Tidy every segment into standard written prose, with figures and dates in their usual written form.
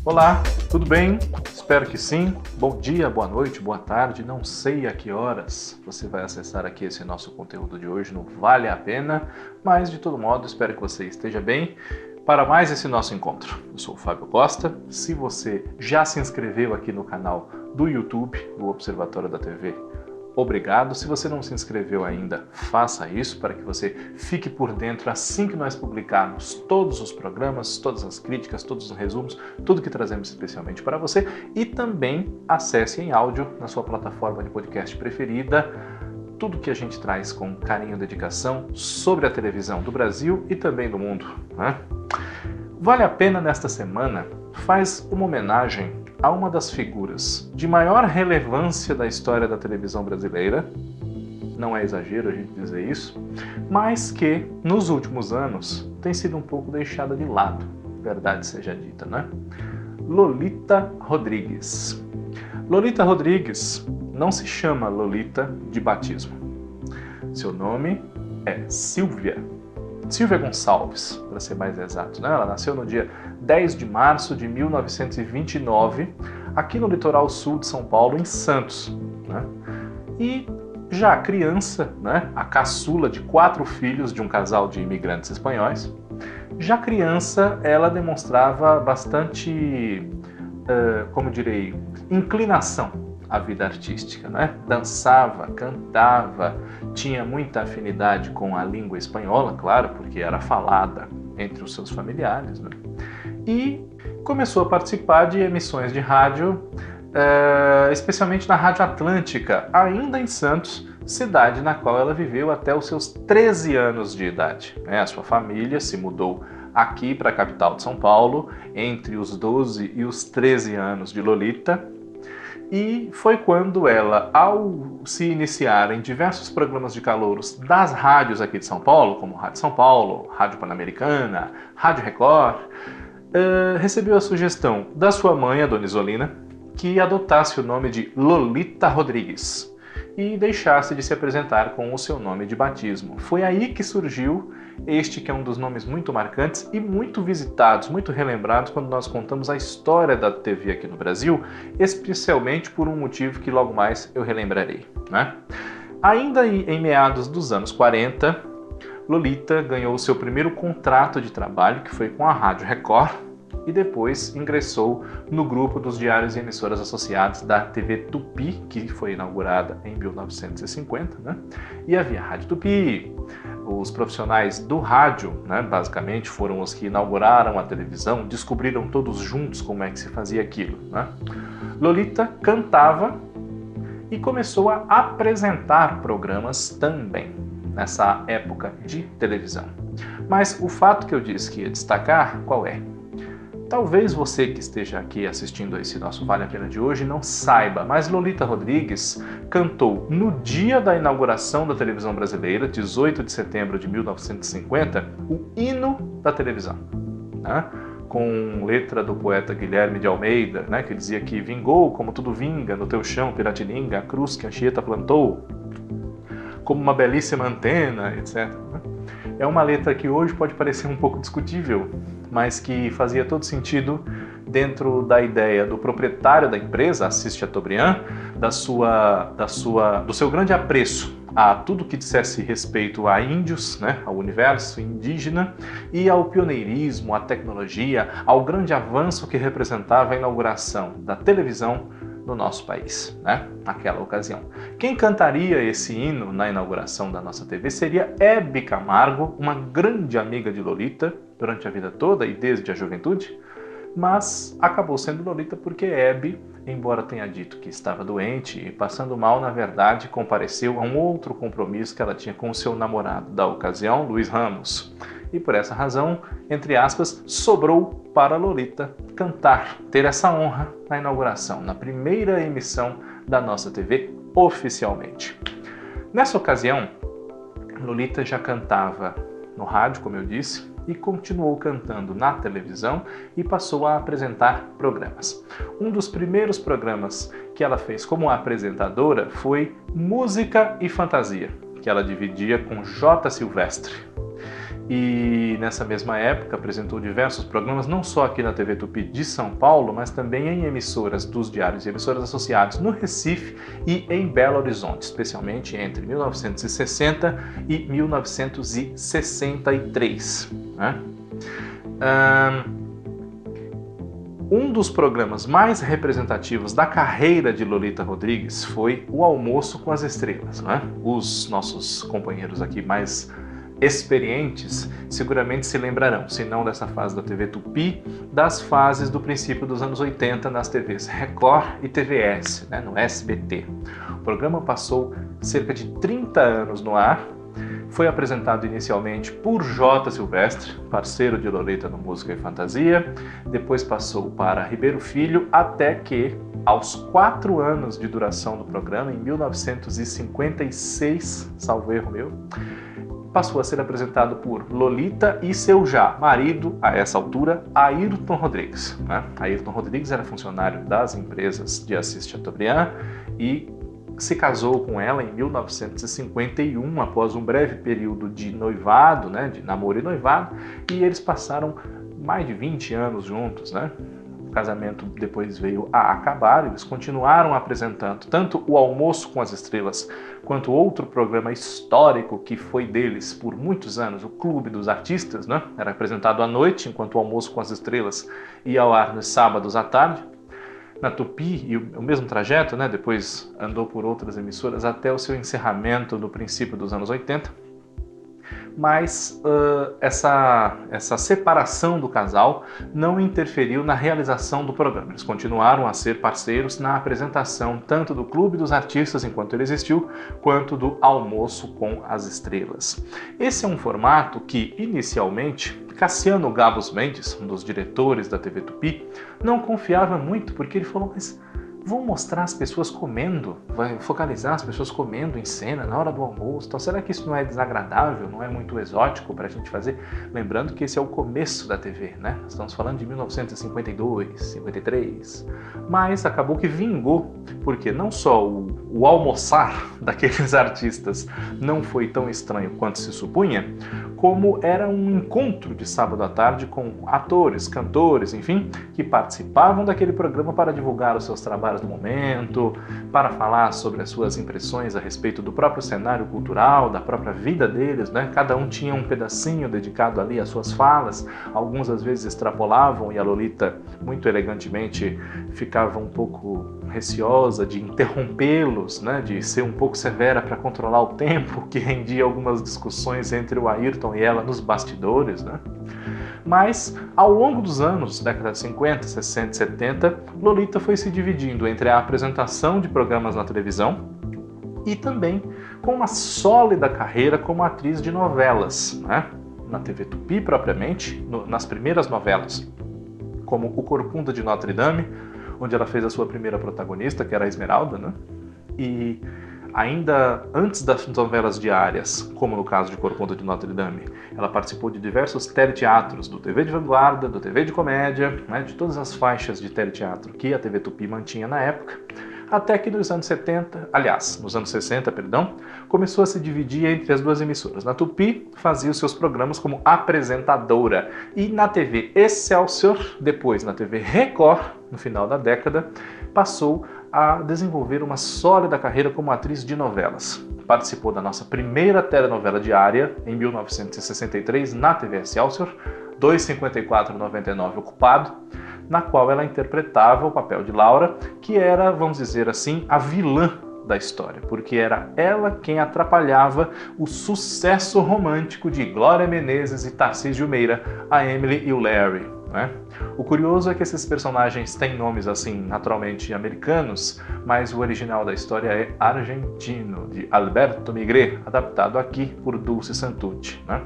Olá, tudo bem? Espero que sim. Bom dia, boa noite, boa tarde. Não sei a que horas você vai acessar aqui esse nosso conteúdo de hoje no Vale a Pena, mas de todo modo espero que você esteja bem para mais esse nosso encontro. Eu sou o Fábio Costa. Se você já se inscreveu aqui no canal do YouTube, do Observatório da TV, obrigado. Se você não se inscreveu ainda, faça isso para que você fique por dentro assim que nós publicarmos todos os programas, todas as críticas, todos os resumos, tudo que trazemos especialmente para você, e também acesse em áudio na sua plataforma de podcast preferida tudo que a gente traz com carinho e dedicação sobre a televisão do Brasil e também do mundo, né? Vale a Pena nesta semana faz uma homenagem a uma das figuras de maior relevância da história da televisão brasileira, não é exagero a gente dizer isso, mas que nos últimos anos tem sido um pouco deixada de lado, verdade seja dita, né? Lolita Rodrigues. Lolita Rodrigues não se chama Lolita de batismo. Seu nome é Silvia Gonçalves, para ser mais exato, né? Ela nasceu no dia 10 de março de 1929, aqui no litoral sul de São Paulo, em Santos, né? E já criança, né, a caçula de 4 filhos de um casal de imigrantes espanhóis, já criança ela demonstrava bastante, como direi, inclinação a vida artística, né? Dançava, cantava, tinha muita afinidade com a língua espanhola, claro, porque era falada entre os seus familiares, né? E começou a participar de emissões de rádio, especialmente na Rádio Atlântica, ainda em Santos, cidade na qual ela viveu até os seus 13 anos de idade, né? A sua família se mudou aqui para a capital de São Paulo entre os 12 e os 13 anos de Lolita. E foi quando ela, ao se iniciar em diversos programas de calouros das rádios aqui de São Paulo, como Rádio São Paulo, Rádio Pan-Americana, Rádio Record, recebeu a sugestão da sua mãe, a Dona Isolina, que adotasse o nome de Lolita Rodrigues e deixasse de se apresentar com o seu nome de batismo. Foi aí que surgiu este que é um dos nomes muito marcantes e muito visitados, muito relembrados quando nós contamos a história da TV aqui no Brasil, especialmente por um motivo que logo mais eu relembrarei, né? Ainda em meados dos anos 40, Lolita ganhou seu primeiro contrato de trabalho, que foi com a Rádio Record, e depois ingressou no grupo dos diários e emissoras associados da TV Tupi, que foi inaugurada em 1950, né? E havia a Rádio Tupi. Os profissionais do rádio, né, basicamente, foram os que inauguraram a televisão, descobriram todos juntos como é que se fazia aquilo, né? Lolita cantava e começou a apresentar programas também, nessa época de televisão. Mas o fato que eu disse que ia destacar, qual é? Talvez você que esteja aqui assistindo a esse nosso Vale a Pena de hoje não saiba, mas Lolita Rodrigues cantou no dia da inauguração da televisão brasileira, 18 de setembro de 1950, o hino da televisão, né? Com letra do poeta Guilherme de Almeida, né? Que dizia que vingou como tudo vinga no teu chão, Piratininga, a cruz que Anchieta plantou, como uma belíssima antena, etc. É uma letra que hoje pode parecer um pouco discutível, mas que fazia todo sentido dentro da ideia do proprietário da empresa, Assis Chateaubriand, do seu grande apreço a tudo que dissesse respeito a índios, né, ao universo indígena, e ao pioneirismo, à tecnologia, ao grande avanço que representava a inauguração da televisão no nosso país, né, naquela ocasião. Quem cantaria esse hino na inauguração da nossa TV seria Hebe Camargo, uma grande amiga de Lolita durante a vida toda e desde a juventude, mas acabou sendo Lolita porque Hebe, embora tenha dito que estava doente e passando mal, na verdade compareceu a um outro compromisso que ela tinha com o seu namorado da ocasião, Luiz Ramos. E por essa razão, entre aspas, sobrou para Lolita cantar, ter essa honra na inauguração, na primeira emissão da nossa TV oficialmente. Nessa ocasião, Lolita já cantava no rádio, como eu disse, e continuou cantando na televisão e passou a apresentar programas. Um dos primeiros programas que ela fez como apresentadora foi Música e Fantasia, que ela dividia com J. Silvestre. e nessa mesma época apresentou diversos programas, não só aqui na TV Tupi de São Paulo, mas também em emissoras dos diários e emissoras associadas no Recife e em Belo Horizonte, especialmente entre 1960 e 1963. Né? Um dos programas mais representativos da carreira de Lolita Rodrigues foi o Almoço com as Estrelas. Né? Os nossos companheiros aqui mais experientes seguramente se lembrarão, se não dessa fase da TV Tupi, das fases do princípio dos anos 80 nas TVs Record e TVS, né, no SBT. O programa passou cerca de 30 anos no ar, foi apresentado inicialmente por J. Silvestre, parceiro de Lolita no Música e Fantasia, depois passou para Ribeiro Filho, até que, aos 4 anos de duração do programa, em 1956, salvo erro meu, passou a ser apresentado por Lolita e seu já marido, a essa altura, Ayrton Rodrigues. Né? Ayrton Rodrigues era funcionário das empresas de Assis Chateaubriand e se casou com ela em 1951, após um breve período de noivado, né, de namoro e noivado, e eles passaram mais de 20 anos juntos, né? O casamento depois veio a acabar, eles continuaram apresentando tanto o Almoço com as Estrelas, quanto outro programa histórico que foi deles por muitos anos, o Clube dos Artistas, né? Era apresentado à noite, enquanto o Almoço com as Estrelas ia ao ar nos sábados à tarde. Na Tupi, e o mesmo trajeto, né? Depois andou por outras emissoras até o seu encerramento no princípio dos anos 80. Mas essa separação do casal não interferiu na realização do programa. Eles continuaram a ser parceiros na apresentação tanto do Clube dos Artistas, enquanto ele existiu, quanto do Almoço com as Estrelas. Esse é um formato que, inicialmente, Cassiano Gabos Mendes, um dos diretores da TV Tupi, não confiava muito, porque ele falou, mas vão mostrar as pessoas comendo, vai focalizar as pessoas comendo em cena na hora do almoço, então será que isso não é desagradável, não é muito exótico para a gente fazer? Lembrando que esse é o começo da TV, né? Estamos falando de 1952, 53, mas acabou que vingou, porque não só o almoçar daqueles artistas não foi tão estranho quanto se supunha, como era um encontro de sábado à tarde com atores, cantores, enfim, que participavam daquele programa para divulgar os seus trabalhos do momento, para falar sobre as suas impressões a respeito do próprio cenário cultural, da própria vida deles, né? Cada um tinha um pedacinho dedicado ali às suas falas, alguns às vezes extrapolavam e a Lolita, muito elegantemente, ficava um pouco receosa de interrompê-los, né? De ser um pouco severa para controlar o tempo, que rendia algumas discussões entre o Ayrton e ela nos bastidores, né? Mas, ao longo dos anos, década de 50, 60 e 70, Lolita foi se dividindo entre a apresentação de programas na televisão e também com uma sólida carreira como atriz de novelas, né? Na TV Tupi propriamente, nas primeiras novelas, como O Corcunda de Notre Dame, onde ela fez a sua primeira protagonista, que era a Esmeralda, né? E ainda antes das novelas diárias, como no caso de Corcunda de Notre Dame, ela participou de diversos teleteatros, do TV de Vanguarda, do TV de Comédia, né, de todas as faixas de teleteatro que a TV Tupi mantinha na época, até que nos anos 60, começou a se dividir entre as duas emissoras. Na Tupi, fazia os seus programas como apresentadora, e na TV Excelsior, depois na TV Record, no final da década, passou a desenvolver uma sólida carreira como atriz de novelas. Participou da nossa primeira telenovela diária, em 1963, na TV Excelsior, 254,99 Ocupado, na qual ela interpretava o papel de Laura, que era, vamos dizer assim, a vilã da história, porque era ela quem atrapalhava o sucesso romântico de Glória Menezes e Tarcísio Meira, a Emily e o Larry, né? O curioso é que esses personagens têm nomes assim naturalmente americanos, mas o original da história é argentino, de Alberto Migré, adaptado aqui por Dulce Santucci, né?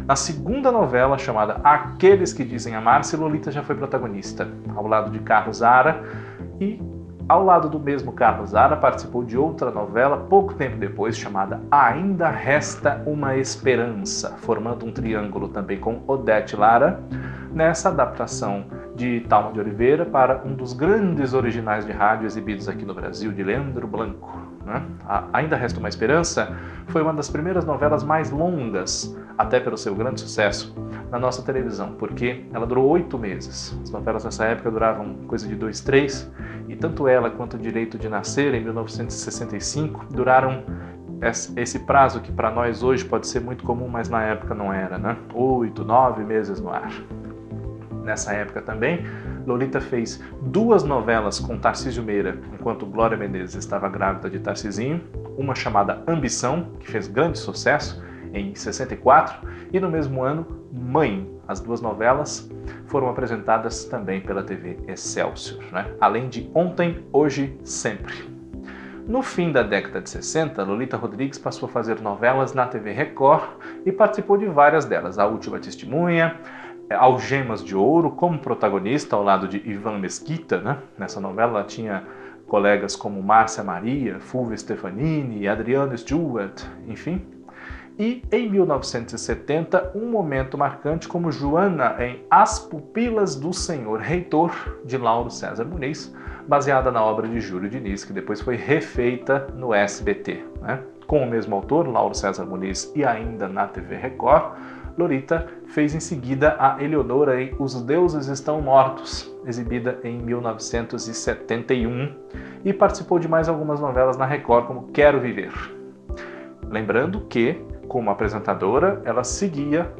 Na segunda novela, chamada Aqueles que Dizem Amar-se, Lolita já foi protagonista, ao lado de Carlos Zara, e Ao lado do mesmo Carlos Zara, participou de outra novela pouco tempo depois, chamada Ainda Resta Uma Esperança, formando um triângulo também com Odete Lara, nessa adaptação de Thalma de Oliveira para um dos grandes originais de rádio exibidos aqui no Brasil, de Leandro Blanco. Ainda Resta Uma Esperança foi uma das primeiras novelas mais longas, até pelo seu grande sucesso, na nossa televisão, porque ela durou 8 meses. As novelas nessa época duravam coisa de 2, 3, e tanto ela quanto O Direito de Nascer, em 1965, duraram esse prazo que para nós hoje pode ser muito comum, mas na época não era, 8, 9 meses no ar. Nessa época também, Lolita fez 2 novelas com Tarcísio Meira, enquanto Glória Menezes estava grávida de Tarcisinho, uma chamada Ambição, que fez grande sucesso em 64, e no mesmo ano, Mãe. As 2 novelas foram apresentadas também pela TV Excelsior, além de Ontem, Hoje, Sempre. No fim da década de 60, Lolita Rodrigues passou a fazer novelas na TV Record e participou de várias delas. A Última Testemunha, Algemas de Ouro, como protagonista ao lado de Ivan Mesquita. Nessa novela ela tinha colegas como Márcia Maria, Fulvio Stefanini, Adriano Stewart, enfim. E em 1970, um momento marcante como Joana em As Pupilas do Senhor Reitor, de Lauro César Muniz, baseada na obra de Júlio Diniz, que depois foi refeita no SBT. Com o mesmo autor, Lauro César Muniz, e ainda na TV Record, Lolita fez em seguida a Eleonora em Os Deuses Estão Mortos, exibida em 1971, e participou de mais algumas novelas na Record, como Quero Viver. Lembrando que, como apresentadora, ela seguia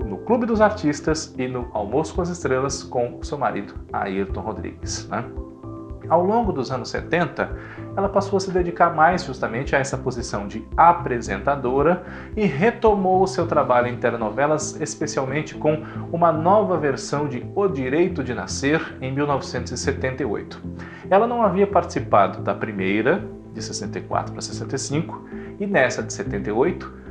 no Clube dos Artistas e no Almoço com as Estrelas com seu marido, Ayrton Rodrigues. Ao longo dos anos 70, ela passou a se dedicar mais justamente a essa posição de apresentadora e retomou o seu trabalho em telenovelas, especialmente com uma nova versão de O Direito de Nascer, em 1978. Ela não havia participado da primeira, de 64 para 65, e nessa de 78,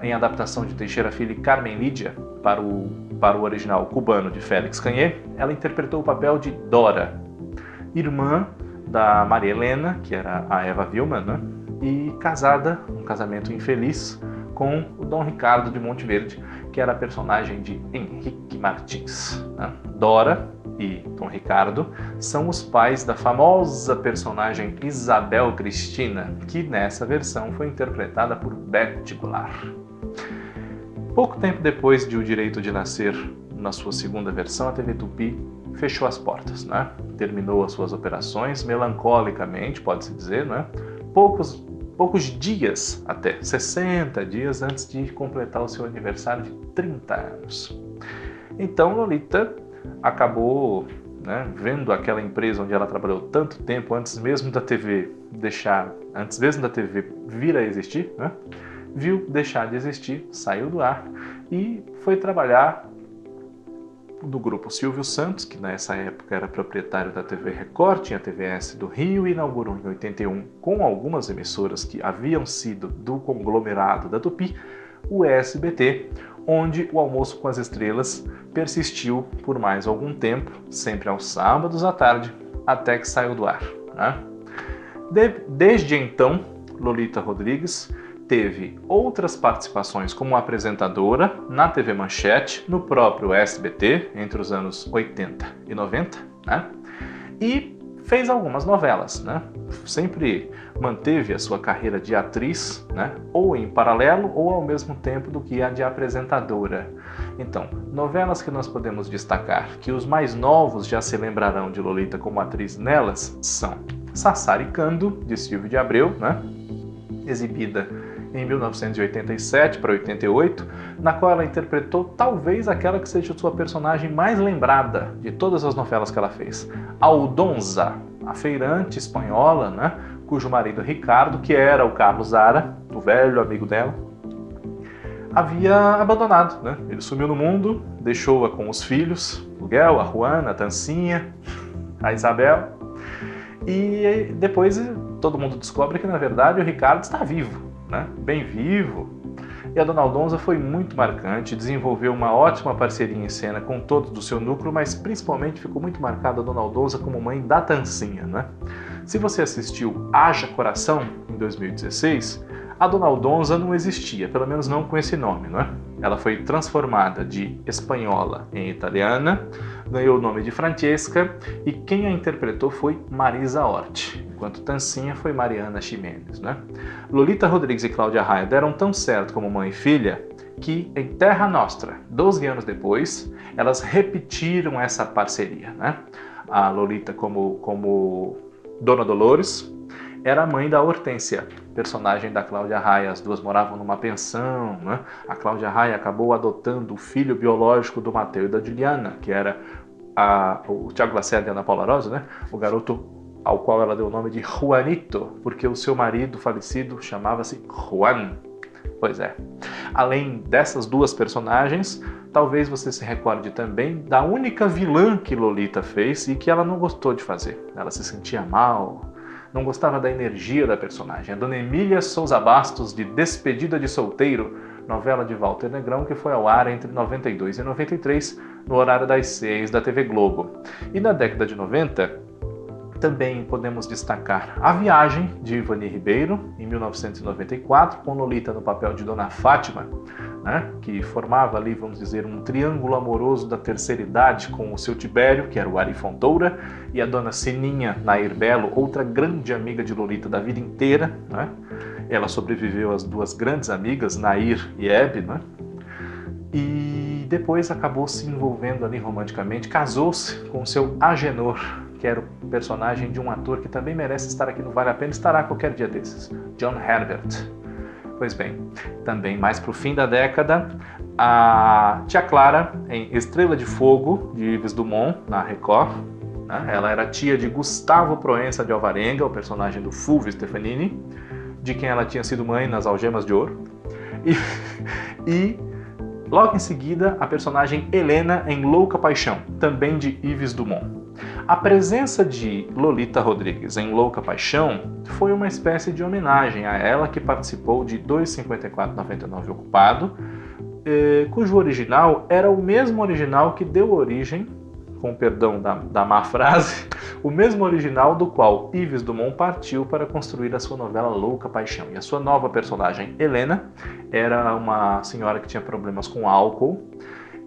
em adaptação de Teixeira Filho e Carmen Lídia para o original cubano de Félix Canhé, ela interpretou o papel de Dora, irmã da Maria Helena, que era a Eva Vilma, e casada, um casamento infeliz, com o Dom Ricardo de Monteverde, que era a personagem de Henrique Martins. Dora e Dom Ricardo são os pais da famosa personagem Isabel Cristina, que nessa versão foi interpretada por Beth Goulart. Pouco tempo depois de O Direito de Nascer, na sua segunda versão, a TV Tupi fechou as portas, terminou as suas operações melancolicamente, pode-se dizer, poucos dias, até 60 dias antes de completar o seu aniversário de 30 anos. Então Lolita acabou vendo aquela empresa onde ela trabalhou tanto tempo, antes mesmo da TV vir a existir, viu deixar de existir, saiu do ar e foi trabalhar do grupo Silvio Santos, que nessa época era proprietário da TV Record, tinha a TVS do Rio, e inaugurou em 81, com algumas emissoras que haviam sido do conglomerado da Tupi, o SBT, onde o Almoço com as Estrelas persistiu por mais algum tempo, sempre aos sábados à tarde, até que saiu do ar. Desde então, Lolita Rodrigues teve outras participações como apresentadora na TV Manchete, no próprio SBT, entre os anos 80 e 90, e fez algumas novelas, Sempre manteve a sua carreira de atriz, ou em paralelo ou ao mesmo tempo do que a de apresentadora. Então, novelas que nós podemos destacar, que os mais novos já se lembrarão de Lolita como atriz nelas, são Sassaricando, de Silvio de Abreu, exibida em 1987 para 88, na qual ela interpretou talvez aquela que seja sua personagem mais lembrada de todas as novelas que ela fez, Aldonza, a feirante espanhola, cujo marido Ricardo, que era o Carlos Zara, o velho amigo dela, havia abandonado. Ele sumiu no mundo, deixou-a com os filhos, o Miguel, a Juana, a Tancinha, a Isabel, e depois todo mundo descobre que na verdade o Ricardo está vivo, bem vivo, E a Dona Aldonza foi muito marcante, desenvolveu uma ótima parceria em cena com todos do seu núcleo, mas principalmente ficou muito marcada a Dona Aldonza como mãe da Tancinha, né? Se você assistiu Haja Coração, em 2016, a Dona Aldonza não existia, pelo menos não com esse nome, não é? Ela foi transformada de espanhola em italiana, ganhou o nome de Francesca e quem a interpretou foi Marisa Hort, enquanto Tancinha foi Mariana Ximenes, né? Lolita Rodrigues e Cláudia Raia deram tão certo como mãe e filha que em Terra Nostra, 12 anos depois, elas repetiram essa parceria, né? A Lolita como Dona Dolores era a mãe da Hortência, personagem da Cláudia Raia. As duas moravam numa pensão, né? A Cláudia Raia acabou adotando o filho biológico do Mateu e da Juliana, que era o Thiago Lacerda e a Ana Paula Rosa, né? O garoto ao qual ela deu o nome de Juanito, porque o seu marido falecido chamava-se Juan. Pois é. Além dessas duas personagens, talvez você se recorde também da única vilã que Lolita fez e que ela não gostou de fazer. Ela se sentia mal, não gostava da energia da personagem. A Dona Emília Souza Bastos, de Despedida de Solteiro, novela de Walter Negrão, que foi ao ar entre 92 e 93, no horário das 6 da TV Globo. E na década de 90, também podemos destacar A Viagem, de Ivani Ribeiro, em 1994, com Lolita no papel de Dona Fátima, né, que formava ali, vamos dizer, um triângulo amoroso da terceira idade com o seu Tibério, que era o Ari Fontoura, e a Dona Sininha Nair Belo, outra grande amiga de Lolita da vida inteira, né? Ela sobreviveu às duas grandes amigas, Nair e Hebe, né? E depois acabou se envolvendo ali romanticamente, casou-se com o seu Agenor, que era o personagem de um ator que também merece estar aqui no Vale a Pena, estará qualquer dia desses, John Herbert. Pois bem, também mais para o fim da década, a Tia Clara, em Estrela de Fogo, de Yves Dumont, na Record, né? Ela era tia de Gustavo Proença de Alvarenga, o personagem do Fulvio Stefanini, de quem ela tinha sido mãe nas Algemas de Ouro. E logo em seguida, a personagem Helena em Louca Paixão, também de Yves Dumont. A presença de Lolita Rodrigues em Louca Paixão foi uma espécie de homenagem a ela, que participou de 2,54,99 Ocupado, cujo original era o mesmo original que deu origem, com perdão da má frase, o mesmo original do qual Yves Dumont partiu para construir a sua novela Louca Paixão. E a sua nova personagem, Helena, era uma senhora que tinha problemas com álcool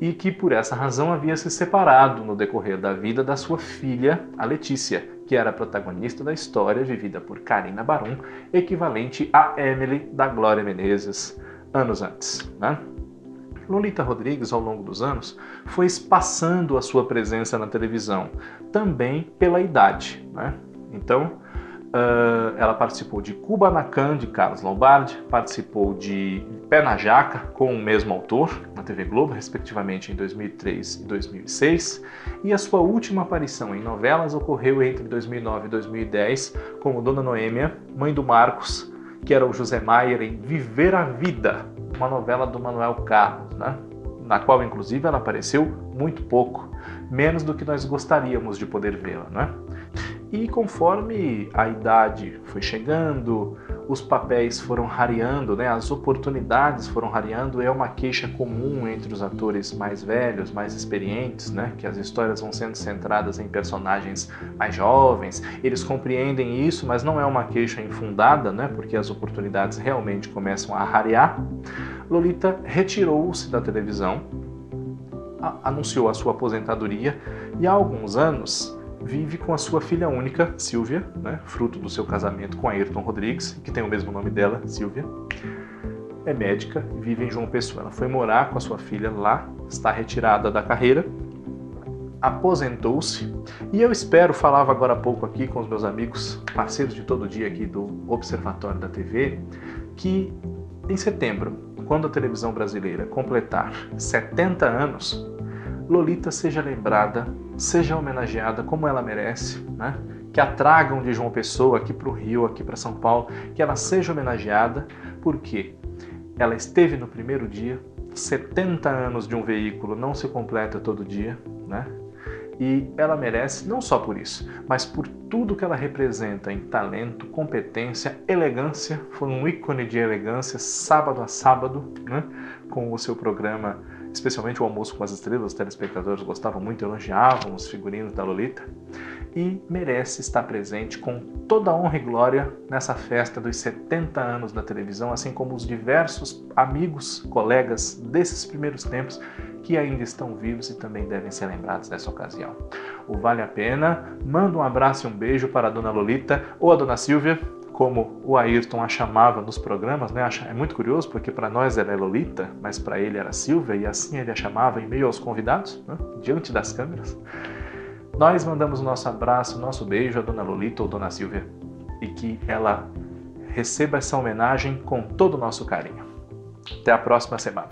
e que por essa razão havia se separado no decorrer da vida da sua filha, a Letícia, que era a protagonista da história vivida por Carina Barum, equivalente a Emily da Glória Menezes, anos antes, né? Lolita Rodrigues, ao longo dos anos, foi espaçando a sua presença na televisão, também pela idade, né? Então, ela participou de Kubanacan, de Carlos Lombardi, participou de Pé na Jaca, com o mesmo autor, na TV Globo, respectivamente em 2003 e 2006, e a sua última aparição em novelas ocorreu entre 2009 e 2010, como Dona Noêmia, mãe do Marcos, que era o José Maier em Viver a Vida, uma novela do Manuel Carlos, né? Na qual, inclusive, ela apareceu muito pouco, menos do que nós gostaríamos de poder vê-la, né? E conforme a idade foi chegando, os papéis foram rareando, né? As oportunidades foram rareando, é uma queixa comum entre os atores mais velhos, mais experientes, né? Que as histórias vão sendo centradas em personagens mais jovens. Eles compreendem isso, mas não é uma queixa infundada, né? Porque as oportunidades realmente começam a rarear. Lolita retirou-se da televisão, anunciou a sua aposentadoria e há alguns anos vive com a sua filha única, Silvia, né, fruto do seu casamento com Ayrton Rodrigues, que tem o mesmo nome dela, Silvia. É médica e vive em João Pessoa. Ela foi morar com a sua filha lá, está retirada da carreira, aposentou-se e eu espero, falava agora há pouco aqui com os meus amigos, parceiros de todo dia aqui do Observatório da TV, que em setembro, quando a televisão brasileira completar 70 anos, Lolita seja lembrada, seja homenageada como ela merece, né? Que a tragam de João Pessoa aqui para o Rio, aqui para São Paulo, que ela seja homenageada, porque ela esteve no primeiro dia, 70 anos de um veículo não se completa todo dia, né? E ela merece, não só por isso, mas por tudo que ela representa em talento, competência, elegância. Foi um ícone de elegância sábado a sábado, né? Com o seu programa, especialmente o Almoço com as Estrelas. Os telespectadores gostavam muito, elogiavam os figurinos da Lolita. E merece estar presente com toda a honra e glória nessa festa dos 70 anos da televisão, assim como os diversos amigos, colegas desses primeiros tempos que ainda estão vivos e também devem ser lembrados nessa ocasião. O Vale a Pena manda um abraço e um beijo para a Dona Lolita ou a Dona Silvia, como o Ayrton a chamava nos programas, né? É muito curioso porque para nós ela é Lolita, mas para ele era Silvia, e assim ele a chamava em meio aos convidados, né? Diante das câmeras. Nós mandamos o nosso abraço, o nosso beijo à Dona Lolita ou Dona Silvia, e que ela receba essa homenagem com todo o nosso carinho. Até a próxima semana.